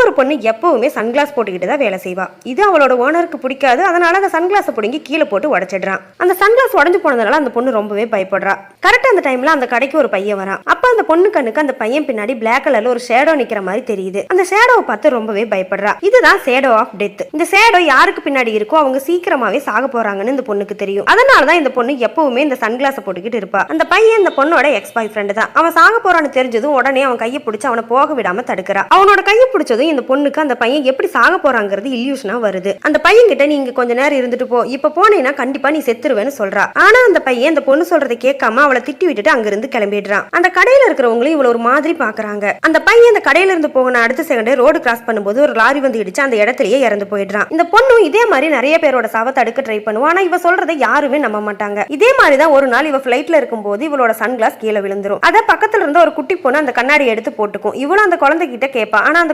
இன்னொரு பொண்ணு எப்பவுமே சன்கிளாஸ் போட்டுக்கிட்டு தான் வேலை செய்வா. இது அவளோட ஓனருக்கு பிடிக்காது. அதனால அந்த சன்கிளாஸை பிடிங்கி கீழே போட்டு உடைச்சிடுறான். அந்த சன்கிளாஸ் உடஞ்சு போனதுனால அந்த பொண்ணு ரொம்பவே பயப்படுறா. கரெக்டா அந்த டைம்ல அந்த கடைக்கு ஒரு பையன் வரான். அப்ப அந்த பொண்ணு கண்ணுக்கு அந்த பையன் பின்னாடி பிளாக் கலர்ல ஒரு ஷேடோ நிக்கிற மாதிரி தெரியுது. அந்த ஷேடோவை பார்த்து ரொம்பவே பயப்படுறா. இதுதான் ஷேடோ ஆஃப் டெத். இந்த ஷேடோ யாருக்கு பின்னாடி இருக்கோ அவங்க சீக்கிரமாவே சாக போறாங்கன்னு இந்த பொண்ணுக்கு தெரியும். அதனாலதான் இந்த பொண்ணு எப்பவுமே இந்த சன்கிளாஸை போட்டுக்கிட்டு இருப்பா. அந்த பையன் இந்த பொண்ணோட எக்ஸ் பாய் ஃப்ரெண்ட் தான். அவன் சாக போறான்னு தெரிஞ்சதும் உடனே அவன் கையை பிடிச்சு அவனை போக விடாம தடுக்கிறா. அவனோட கையை பிடிச்சதும் இந்த பொண்ணுக்கு அந்த பையன் எப்படி சாக போறாங்கிறது இல்யூஷனா வருது. அந்த பையன் கிட்ட நீங்க கொஞ்ச நேரம் இருந்துட்டு போ, இப்ப போனேன்னா கண்டிப்பா நீ செத்துருவேன்னு சொல்றா. ஆனா அந்த பையன் அந்த பொண்ணு சொல்றதை கேட்காம அவளை திட்டி விட்டுட்டு அங்கிருந்து கிளம்பிடுறான். அந்த கடையில இருக்கிறவங்களும் இவ்வளவு ஒரு மாதிரி பாக்குறாங்க. அந்த பையன் அந்த கடையில இருந்து போகணும் அடுத்த செகண்டே ரோடு கிராஸ் பண்ணும்போது ஒரு லாரி வந்து இடிச்சு அந்த இடத்துலயே இறந்து போயிடுறான். இந்த பொண்ணும் இதே மாதிரி நிறைய பேரோட சாவை தடுக்க ட்ரை பண்ணுவா. ஆனா இவ சொல்றதை யாருமே நம்ப மாட்டாங்க. இதே மாதிரிதான் ஒரு நாள் இவ பிளைட்ல இருக்கும்போது இவளோட சன்கிளாஸ் கீழே விழுந்துரும். அத பக்கத்துல இருந்த ஒரு குட்டி பொண்ணு அந்த கண்ணாடி எடுத்து போட்டுக்கும். இவளும் அந்த குழந்தை கிட்ட கேட்பா. ஆனா அந்த